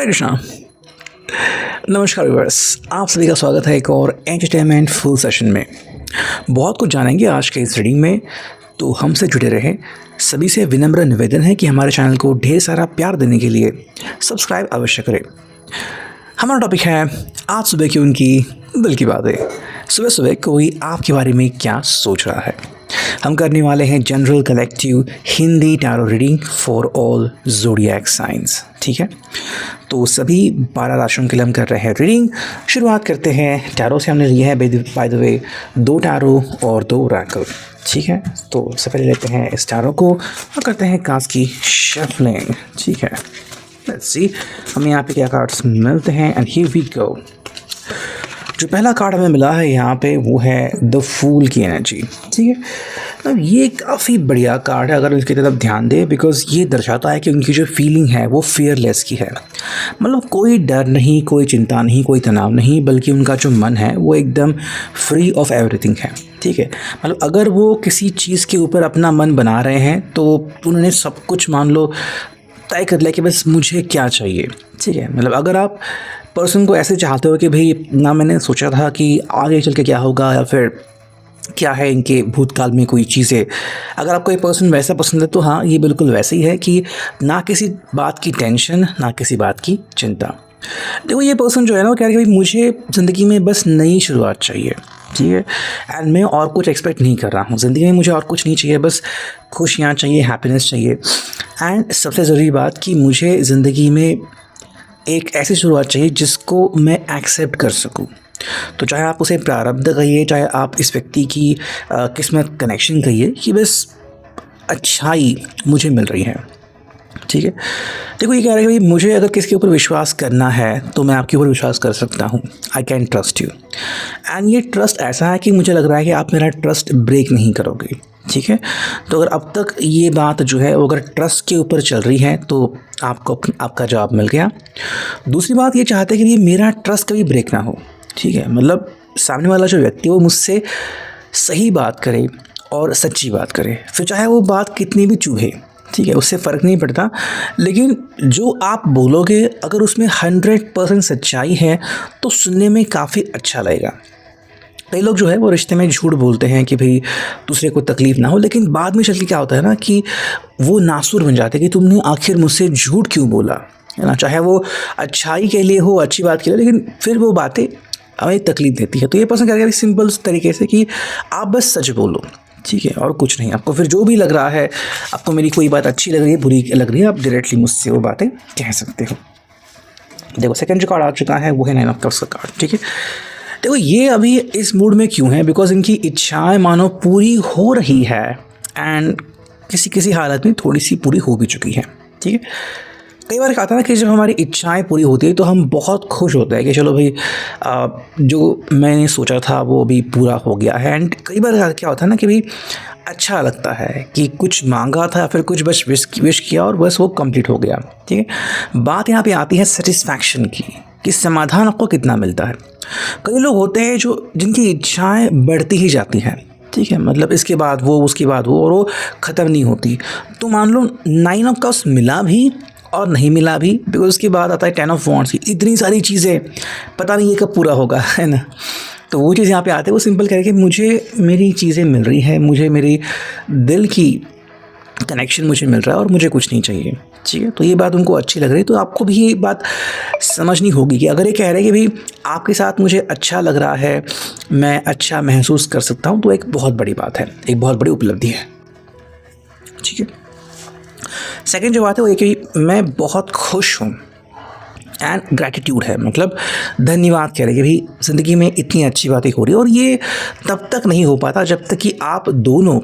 हरे कृष्णा। नमस्कार व्यूअर्स, आप सभी का स्वागत है एक और एंटरटेनमेंट फुल सेशन में। बहुत कुछ जानेंगे आज के इस रीडिंग में, तो हमसे जुड़े रहें। सभी से विनम्र निवेदन है कि हमारे चैनल को ढेर सारा प्यार देने के लिए सब्सक्राइब अवश्य करें। हमारा टॉपिक है आज सुबह की उनकी दिल की बातें। सुबह सुबह कोई आपके बारे में क्या सोच रहा है। हम करने वाले हैं general collective Hindi tarot reading for all zodiac science. ठीक है, तो सभी 12 राशियों के लिए हम कर रहे हैं रीडिंग। शुरुआत करते हैं टैरो से। हमने लिया है बाय द वे 2 टैरो और 2 ओरेकल। ठीक है, तो सबसे पहले लेते हैं इस टैरो को और करते हैं कार्ड्स की शफलिंग। ठीक है, लेट्स सी हमें यहाँ पे क्या कार्ड्स मिलते हैं एंड हियर वी गो। जो पहला कार्ड हमें मिला है यहाँ पे वो है द फूल की एनर्जी। ठीक है, अब ये काफ़ी बढ़िया कार्ड है अगर इसकी तरफ ध्यान दें, बिकॉज ये दर्शाता है कि उनकी जो फीलिंग है वो फियरलेस की है। मतलब कोई डर नहीं, कोई चिंता नहीं, कोई तनाव नहीं, बल्कि उनका जो मन है वो एकदम फ्री ऑफ एवरीथिंग है। ठीक है, मतलब अगर वो किसी चीज़ के ऊपर अपना मन बना रहे हैं तो उन्होंने सब कुछ मान लो तय कर लिया कि बस मुझे क्या चाहिए। ठीक है, मतलब अगर आप पर्सन को ऐसे चाहते हो कि भाई ना मैंने सोचा था कि आगे चल के क्या होगा या फिर क्या है इनके भूतकाल में कोई चीज़ें, अगर आपको ये पर्सन वैसा पसंद है तो हाँ, ये बिल्कुल वैसे ही है कि ना किसी बात की टेंशन, ना किसी बात की चिंता। देखो ये पर्सन जो है ना वो कह रहा है कि भाई मुझे ज़िंदगी में बस नई शुरुआत चाहिए। ठीक है, एंड मैं और कुछ एक्सपेक्ट नहीं कर रहा हूँ ज़िंदगी में, मुझे और कुछ नहीं चाहिए, बस खुशियाँ चाहिए, हैप्पीनेस चाहिए। एंड सबसे ज़रूरी बात कि मुझे ज़िंदगी में एक ऐसी शुरुआत चाहिए जिसको मैं एक्सेप्ट कर सकूं। तो चाहे आप उसे प्रारब्ध कहिए, चाहे आप इस व्यक्ति की किस्मत कनेक्शन कहिए, कि बस अच्छाई मुझे मिल रही है। ठीक है, देखो ये कह रहा है कि भाई मुझे अगर किसी के ऊपर विश्वास करना है तो मैं आपके ऊपर विश्वास कर सकता हूँ। I can trust you, and ये ट्रस्ट ऐसा है कि मुझे लग रहा है कि आप मेरा ट्रस्ट ब्रेक नहीं करोगे। ठीक है, तो अगर अब तक ये बात जो है वो अगर ट्रस्ट के ऊपर चल रही है तो आपको आपका जवाब मिल गया। दूसरी बात ये चाहते हैं कि ये मेरा ट्रस्ट कभी ब्रेक ना हो। ठीक है, मतलब सामने वाला जो व्यक्ति वो मुझसे सही बात करे और सच्ची बात करे, फिर चाहे वो बात कितनी भी चुभे। ठीक है, उससे फ़र्क नहीं पड़ता, लेकिन जो आप बोलोगे अगर उसमें 100% सच्चाई है तो सुनने में काफ़ी अच्छा लगेगा। कई लोग जो है वो रिश्ते में झूठ बोलते हैं कि भाई दूसरे को तकलीफ़ ना हो, लेकिन बाद में चल के क्या होता है ना कि वो नासुर बन जाते हैं कि तुमने आखिर मुझसे झूठ क्यों बोला, है ना। चाहे वो अच्छाई के लिए हो, अच्छी बात के लिए, लेकिन फिर वो बातें हमें तकलीफ़ देती है। तो ये पसंद करेगा सिंपल तरीके से कि आप बस सच बोलो। ठीक है, और कुछ नहीं। आपको फिर जो भी लग रहा है, आपको मेरी कोई बात अच्छी लग रही है, बुरी लग रही है, आप डायरेक्टली मुझसे वो बातें कह सकते हो। देखो सेकंड जो कार्ड आ चुका है वो है 9 ऑफ कप्स का कार्ड। ठीक है, देखो ये अभी इस मूड में क्यों है, बिकॉज इनकी इच्छाएं मानो पूरी हो रही है एंड किसी किसी हालत में थोड़ी सी पूरी हो भी चुकी है। ठीक है, कई बार कहता है ना कि जब हमारी इच्छाएं पूरी होती है तो हम बहुत खुश होते हैं कि चलो भाई जो मैंने सोचा था वो अभी पूरा हो गया है। एंड कई बार क्या होता है ना कि भाई अच्छा लगता है कि कुछ मांगा था, फिर कुछ बस विश किया और बस वो कंप्लीट हो गया। ठीक है, बात यहाँ पे आती है सेटिस्फैक्शन की, कि समाधान आपको कितना मिलता है। कई लोग होते हैं जिनकी इच्छाएं बढ़ती ही जाती हैं। ठीक है, मतलब इसके बाद वो, उसके बाद वो, और वो ख़त्म नहीं होती। तो मान लो 9 ऑफ कप्स मिला भी और नहीं मिला भी, बिकॉज उसके बाद आता है 10 ऑफ वॉन्ड्स की। इतनी सारी चीज़ें, पता नहीं ये कब पूरा होगा, है ना। तो वो चीज़ यहाँ पे आते हैं, वो सिंपल कह रहे कि मुझे मेरी चीज़ें मिल रही है, मुझे मेरी दिल की कनेक्शन मुझे मिल रहा है और मुझे कुछ नहीं चाहिए। ठीक है, तो ये बात उनको अच्छी लग रही है। तो आपको भी ये बात समझनी होगी कि अगर ये कह रहे हैं कि भाई आपके साथ मुझे अच्छा लग रहा है, मैं अच्छा महसूस कर सकता हूँ, तो एक बहुत बड़ी बात है, एक बहुत बड़ी उपलब्धि है। ठीक है, सेकंड जो बात है वो ये कि मैं बहुत खुश हूँ एंड ग्रैटिट्यूड है, मतलब धन्यवाद कह रहे हैं कि भाई ज़िंदगी में इतनी अच्छी बातें हो रही है। और ये तब तक नहीं हो पाता जब तक कि आप दोनों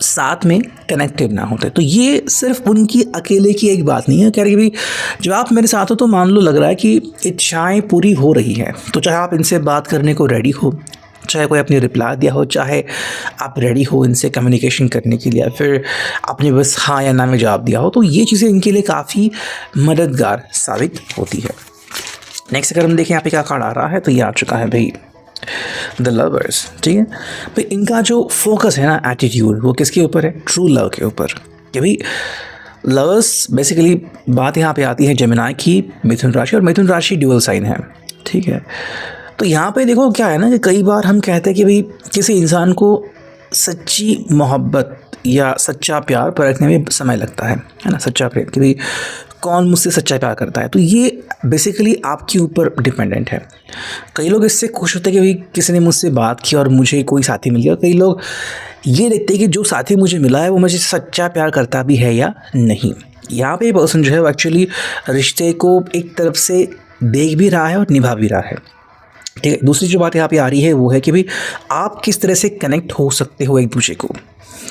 साथ में कनेक्टेड ना होते। तो ये सिर्फ उनकी अकेले की एक बात नहीं है। कह रही कि भाई जब आप मेरे साथ हो तो मान लो लग रहा है कि इच्छाएं पूरी हो रही हैं। तो चाहे आप इनसे बात करने को रेडी हो, चाहे कोई अपनी रिप्लाई दिया हो, चाहे आप रेडी हो इनसे कम्युनिकेशन करने के लिए, फिर आपने बस हाँ या ना में जवाब दिया हो, तो ये चीज़ें इनके लिए काफ़ी मददगार साबित होती है। नेक्स्ट अगर हम देखें यहाँ पे क्या कार्ड आ रहा है, तो ये आ चुका है भाई द लवर्स। ठीक है भाई, इनका जो फोकस है ना, एटीट्यूड, वो किसके ऊपर है? ट्रू लव के ऊपर। कि भाई लवर्स बेसिकली बात यहाँ पे आती है जेमिनी की, मिथुन राशि, और मिथुन राशि ड्यूअल साइन है, ठीक है। तो यहाँ पे देखो क्या है ना कि कई बार हम कहते हैं कि भाई किसी इंसान को सच्ची मोहब्बत या सच्चा प्यार परखने में समय लगता है ना, सच्चा प्रेम, कि भाई कौन मुझसे सच्चा प्यार करता है। तो ये बेसिकली आपके ऊपर डिपेंडेंट है। कई लोग इससे खुश होते हैं कि भाई किसी ने मुझसे बात की और मुझे कोई साथी मिल गया। कई लोग ये देखते हैं कि जो साथी मुझे मिला है वो मुझे सच्चा प्यार करता भी है या नहीं। यहाँ पे पर्सन जो है वो एक्चुअली रिश्ते को एक तरफ से देख भी रहा है और निभा भी रहा है, ठीक है। दूसरी जो बात यहाँ पे आ रही है वो है कि भाई आप किस तरह से कनेक्ट हो सकते हो एक दूसरे को,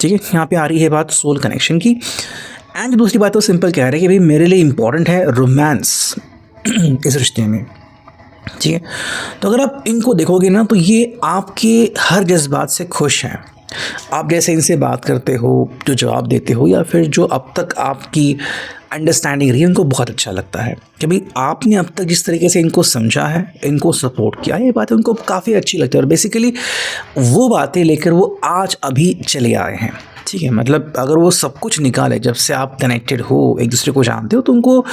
ठीक है। यहाँ पे आ रही है बात सोल कनेक्शन की। एंड दूसरी बात तो सिंपल कह रहे हैं कि भाई मेरे लिए इंपॉर्टेंट है रोमांस इस रिश्ते में, ठीक है। तो अगर आप इनको देखोगे ना तो ये आपके हर जज्बात से खुश हैं। आप जैसे इनसे बात करते हो, जो जवाब देते हो, या फिर जो अब तक आपकी अंडरस्टैंडिंग रही है, उनको बहुत अच्छा लगता है कि भाई आपने अब तक जिस तरीके से इनको समझा है, इनको सपोर्ट किया, ये बातें उनको काफ़ी अच्छी लगती है। और बेसिकली वो बातें लेकर वो आज अभी चले आए हैं, ठीक है। मतलब अगर वो सब कुछ निकाले, जब से आप कनेक्टेड हो, एक दूसरे को जानते हो, तो उनको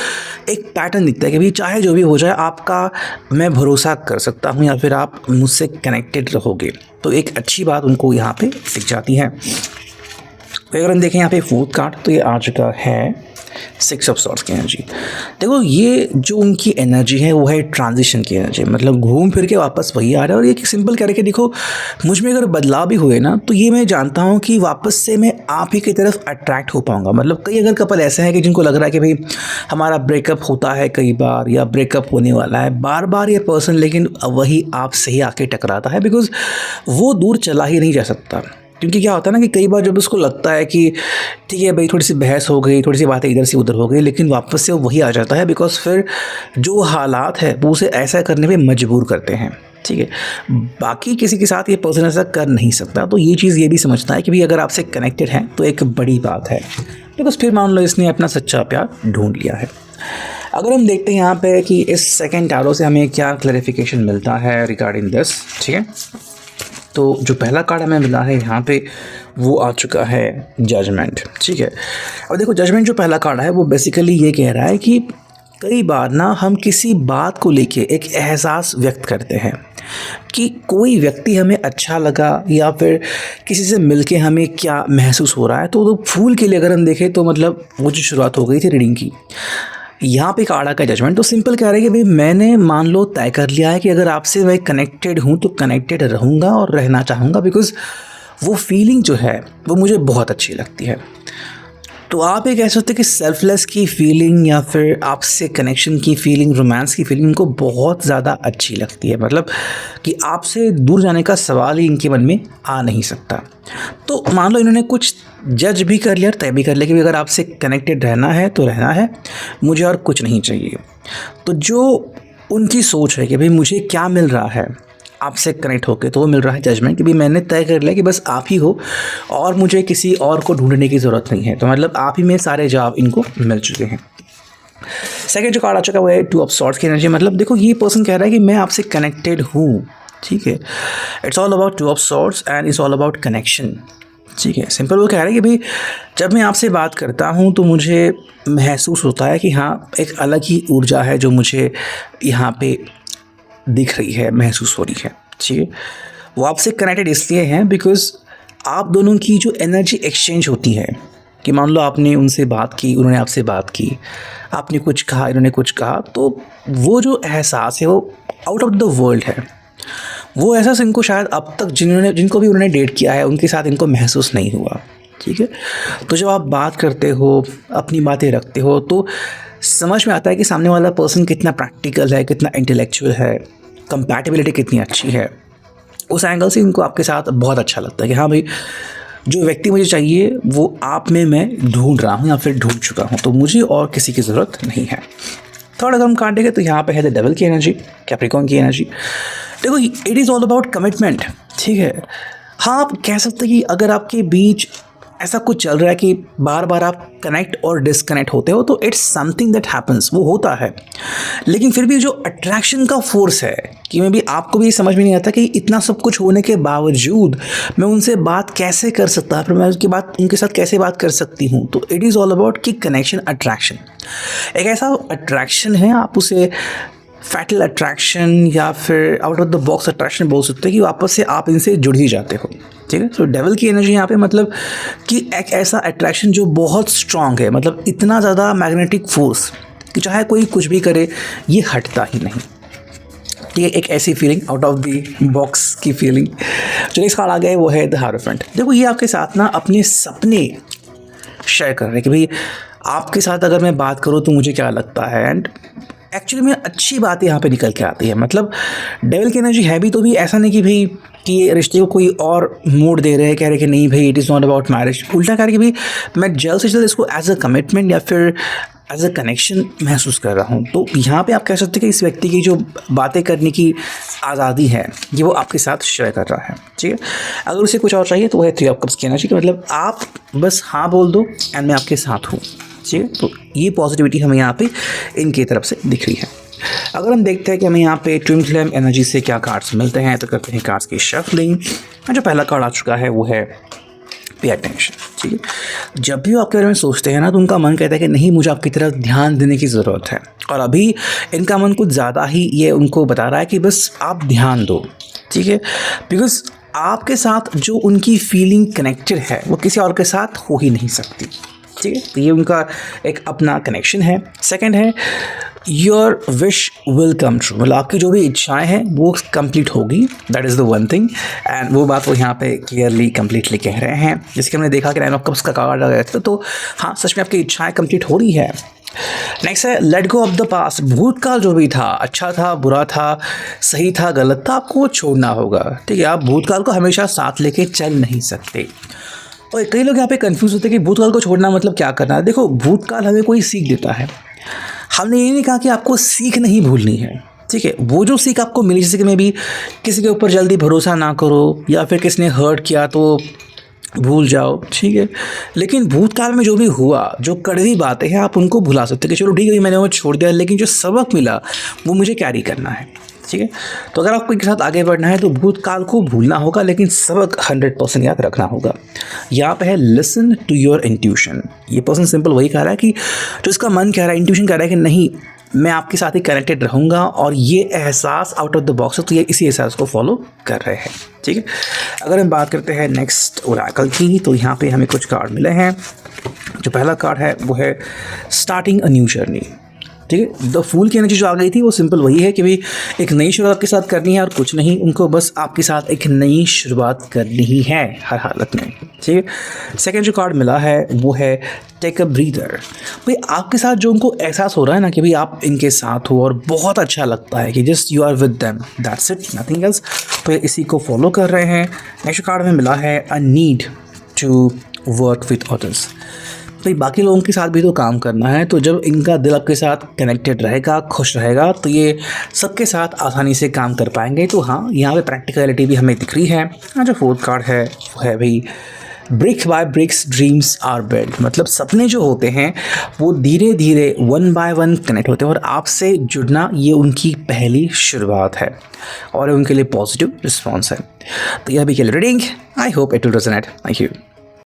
एक पैटर्न दिखता है कि भाई चाहे जो भी हो जाए आपका मैं भरोसा कर सकता हूँ, या फिर आप मुझसे कनेक्टेड रहोगे। तो एक अच्छी बात उनको यहाँ पे दिख जाती है। अगर हम देखें यहाँ पे फोर्थ कार्ड, तो ये आ चुका है 6 ऑफ सॉर्ड्स की एनर्जी। देखो ये जो उनकी एनर्जी है वो है ट्रांजिशन की एनर्जी, मतलब घूम फिर के वापस वही आ रहा है। और ये सिंपल कह रहे कि देखो मुझ में अगर बदलाव भी हुए ना, तो ये मैं जानता हूँ कि वापस से मैं आप ही की तरफ अट्रैक्ट हो पाऊँगा। मतलब कई अगर कपल ऐसे हैं कि जिनको लग रहा है कि भाई हमारा ब्रेकअप होता है कई बार, या ब्रेकअप होने वाला है बार बार ये पर्सन, लेकिन वही आपसे ही आके टकराता है, बिकॉज वो दूर चला ही नहीं जा सकता। क्योंकि क्या होता है ना कि कई बार जब उसको लगता है कि ठीक है भाई थोड़ी सी बहस हो गई, थोड़ी सी बातें इधर से उधर हो गई, लेकिन वापस से वो वही आ जाता है, बिकॉज फिर जो हालात है वो उसे ऐसा करने पे मजबूर करते हैं, ठीक है। बाकी किसी के साथ ये पर्सन ऐसा कर नहीं सकता। तो ये चीज़ ये भी समझता है कि भाई अगर आपसे कनेक्टेड है तो एक बड़ी बात है, बिकॉज फिर मान लो इसने अपना सच्चा प्यार ढूंढ लिया है। अगर हम देखते हैं यहाँ पे कि इस सेकेंड टैरो से हमें क्या क्लैरिफिकेशन मिलता है रिगार्डिंग दिस, ठीक है। तो जो पहला कार्ड हमें मिला है यहाँ पे वो आ चुका है जजमेंट, ठीक है। और देखो जजमेंट जो पहला कार्ड है वो बेसिकली ये कह रहा है कि कई बार ना हम किसी बात को लेके एक एहसास व्यक्त करते हैं कि कोई व्यक्ति हमें अच्छा लगा, या फिर किसी से मिलके हमें क्या महसूस हो रहा है। तो फूल के लिए अगर हम देखें तो मतलब वो जो शुरुआत हो गई थी रीडिंग की, यहाँ पे कार्ड का जजमेंट तो सिंपल कह रहा है कि भाई मैंने मान लो तय कर लिया है कि अगर आपसे मैं कनेक्टेड हूँ तो कनेक्टेड रहूँगा और रहना चाहूँगा, बिकॉज़ वो फीलिंग जो है वो मुझे बहुत अच्छी लगती है। तो आप ये कह सकते हैं कि सेल्फलेस की फीलिंग या फिर आपसे कनेक्शन की फीलिंग, रोमांस की फीलिंग इनको बहुत ज़्यादा अच्छी लगती है। मतलब कि आपसे दूर जाने का सवाल ही इनके मन में आ नहीं सकता। तो मान लो इन्होंने कुछ जज भी कर लिया, तय भी कर लिया कि अगर आपसे कनेक्टेड रहना है तो रहना है, मुझे और कुछ नहीं चाहिए। तो जो उनकी सोच है कि भाई मुझे क्या मिल रहा है आपसे कनेक्ट होके, तो वो मिल रहा है जजमेंट कि भाई मैंने तय कर लिया कि बस आप ही हो और मुझे किसी और को ढूंढने की ज़रूरत नहीं है। तो मतलब आप ही में सारे जवाब इनको मिल चुके हैं। सेकंड जो कार्ड आ चुका है वो है 2 ऑफ सॉर्ड्स की एनर्जी। मतलब देखो ये पर्सन कह रहा है कि मैं आपसे कनेक्टेड हूँ, ठीक है। It's all about 2 of swords and it's all about connection, ठीक है। सिंपल वो कह रहा है कि भाई जब मैं आपसे बात करता हूँ तो मुझे महसूस होता है कि हाँ एक अलग ही ऊर्जा है जो मुझे यहाँ पे दिख रही है, महसूस हो रही है, ठीक है। वो आपसे कनेक्टेड इसलिए हैं बिकॉज आप दोनों की जो एनर्जी एक्सचेंज होती है कि मान लो आपने उनसे बात की, उन्होंने आपसे बात की, आपने कुछ कहा, इन्होंने कुछ कहा, तो वो जो एहसास है वो आउट ऑफ द वर्ल्ड है। वो एहसास इनको शायद अब तक जिनको भी उन्होंने डेट किया है उनके साथ इनको महसूस नहीं हुआ, ठीक है। तो जब आप बात करते हो, अपनी बातें रखते हो, तो समझ में आता है कि सामने वाला पर्सन कितना प्रैक्टिकल है, कितना इंटेलेक्चुअल है, कंपैटिबिलिटी कितनी अच्छी है। उस एंगल से इनको आपके साथ बहुत अच्छा लगता है कि हाँ भाई जो व्यक्ति मुझे चाहिए वो आप में मैं ढूंढ रहा हूँ या फिर ढूंढ चुका हूँ, तो मुझे और किसी की ज़रूरत नहीं है। थर्ड अगर हम काटेंगे तो यहाँ पे है द डेविल की एनर्जी, कैप्रिकॉर्न की एनर्जी। देखो it is all about commitment, ठीक है। हाँ आप कह सकते हैं कि अगर आपके बीच ऐसा कुछ चल रहा है कि बार बार आप कनेक्ट और डिसकनेक्ट होते हो, तो इट्स समथिंग दैट हैपन्स, वो होता है। लेकिन फिर भी जो अट्रैक्शन का फोर्स है कि मैं भी आपको भी समझ में नहीं आता कि इतना सब कुछ होने के बावजूद मैं उनसे बात कैसे कर सकता, फिर मैं उनके साथ कैसे बात कर सकती हूँ। तो इट इज़ ऑल अबाउट कि कनेक्शन, अट्रैक्शन एक ऐसा अट्रैक्शन है, आप उसे फैटल अट्रैक्शन या फिर out of the box attraction बोल सकते हैं कि वापस से आप इनसे जुड़ ही जाते हो। ठीक है, सो डेविल की एनर्जी यहाँ पे मतलब कि एक ऐसा अट्रैक्शन जो बहुत स्ट्रांग है, मतलब इतना ज़्यादा मैग्नेटिक फोर्स कि चाहे कोई कुछ भी करे ये हटता ही नहीं। ठीक है, एक ऐसी feeling, out of the box की फीलिंग। जो नेक्स्ट कार्ड आ गया है वो है द हायरोफेंट। देखो ये आपके साथ ना अपने सपने शेयर कर रहे हैं कि भाई आपके साथ अगर मैं बात करूँ तो मुझे क्या लगता है, एंड एक्चुअली में अच्छी बात यहाँ पे निकल के आती है। मतलब डेविल की एनर्जी है भी, तो भी ऐसा नहीं कि भाई कि ये रिश्ते को कोई और मोड़ दे रहे हैं, कह रहे कि नहीं भाई it is not about marriage. उल्टा कह रहे कि भाई मैं जल्द से जल्द इसको एज अ कमिटमेंट या फिर एज अ कनेक्शन महसूस कर रहा हूँ। तो यहाँ पे आप कह सकते हैं कि इस व्यक्ति की जो बातें करने की आज़ादी है ये वो आपके साथ शेयर कर रहा है। ठीक है, अगर उसे कुछ और चाहिए तो वह है 3 ऑफ कप्स की एनर्जी कि मतलब आप बस हाँ बोल दो एंड मैं आपके साथ हूँ। ठीक है, तो ये पॉजिटिविटी हमें यहाँ पे इनकी तरफ से दिख रही है। अगर हम देखते हैं कि हमें यहाँ पे ट्विन फ्लेम एनर्जी से क्या कार्ड्स मिलते हैं, तो करते हैं कार्ड्स की शफलिंग। जो पहला कार्ड आ चुका है वो है पे अटेंशन। ठीक है, जब भी वो आपके बारे में सोचते हैं ना तो उनका मन कहता है कि नहीं मुझे आपकी तरफ ध्यान देने की ज़रूरत है, और अभी इनका मन कुछ ज़्यादा ही ये उनको बता रहा है कि बस आप ध्यान दो। ठीक है, बिकॉज आपके साथ जो उनकी फीलिंग कनेक्टेड है वो किसी और के साथ हो ही नहीं सकती। ठीक है, तो ये उनका एक अपना कनेक्शन है। सेकंड है your wish will come true, मतलब आपकी जो भी इच्छाएं हैं वो कंप्लीट होगी, that is the one thing. And वो बात वो यहाँ पे क्लियरली कंप्लीटली कह रहे हैं, जिसके हमने देखा कि 9 ऑफ कप्स का कार्ड आ गया था। तो हाँ, सच में आपकी इच्छाएं कंप्लीट हो रही है। नेक्स्ट है let go of the past. भूतकाल जो भी था, अच्छा था, बुरा था, सही था, गलत था, आपको वो छोड़ना होगा। ठीक है, आप भूतकाल को हमेशा साथ लेके चल नहीं सकते। और कई लोग यहाँ पे कंफ्यूज होते हैं कि भूतकाल को छोड़ना मतलब क्या करना है। देखो, भूतकाल हमें कोई सीख देता है, हमने ये नहीं कहा कि आपको सीख नहीं भूलनी है। ठीक है, वो जो सीख आपको मिली, जैसे कि मैं भी किसी के ऊपर जल्दी भरोसा ना करो, या फिर किसी ने हर्ट किया तो भूल जाओ। ठीक है, लेकिन भूतकाल में जो भी हुआ, जो कड़वी बातें हैं, आप उनको भुला सकते हैं कि चलो ठीक है मैंने वो छोड़ दिया, लेकिन जो सबक मिला वो मुझे कैरी करना है। ठीक है, तो अगर आपको इनके साथ आगे बढ़ना है तो भूतकाल को भूलना होगा, लेकिन सबक 100% याद रखना होगा। यहाँ पे है लिसन टू योर इंट्यूशन। ये पर्सन सिंपल वही कह रहा है कि जो इसका मन कह रहा है, इंट्यूशन कह रहा है कि नहीं मैं आपके साथ ही कनेक्टेड रहूँगा, और ये एहसास आउट ऑफ द बॉक्स है, तो ये इसी एहसास को फॉलो कर रहे हैं। ठीक है, अगर हम बात करते हैं नेक्स्ट ओरेकल की, तो यहाँ पे हमें कुछ कार्ड मिले हैं। जो पहला कार्ड है वो है स्टार्टिंग अ न्यू जर्नी। ठीक है, द फूल की एनर्जी जो आ गई थी वो सिंपल वही है कि भाई एक नई शुरुआत आपके साथ करनी है और कुछ नहीं, उनको बस आपके साथ एक नई शुरुआत करनी ही है हर हालत में। ठीक है, सेकंड जो कार्ड मिला है वो है टेक अ ब्रीदर। भाई आपके साथ जो उनको एहसास हो रहा है ना कि भाई आप इनके साथ हो और बहुत अच्छा लगता है कि just you are with them, that's it, nothing else, तो इसी को फॉलो कर रहे हैं। नेक्स्ट कार्ड में मिला है a need to work with others. तो बाकी लोगों के साथ भी तो काम करना है, तो जब इनका दिल आपके साथ कनेक्टेड रहेगा, खुश रहेगा, तो ये सबके साथ आसानी से काम कर पाएंगे। तो हाँ, यहाँ पे प्रैक्टिकलिटी भी हमें दिख रही है। जो फोर्थ कार्ड है वो है भाई brick by bricks dreams are built. मतलब सपने जो होते हैं वो धीरे धीरे 1 बाय 1 कनेक्ट होते हैं, और आपसे जुड़ना ये उनकी पहली शुरुआत है, और उनके लिए पॉजिटिव रिस्पॉन्स है। तो यह भी के reading, I hope it will resonate. Thank you.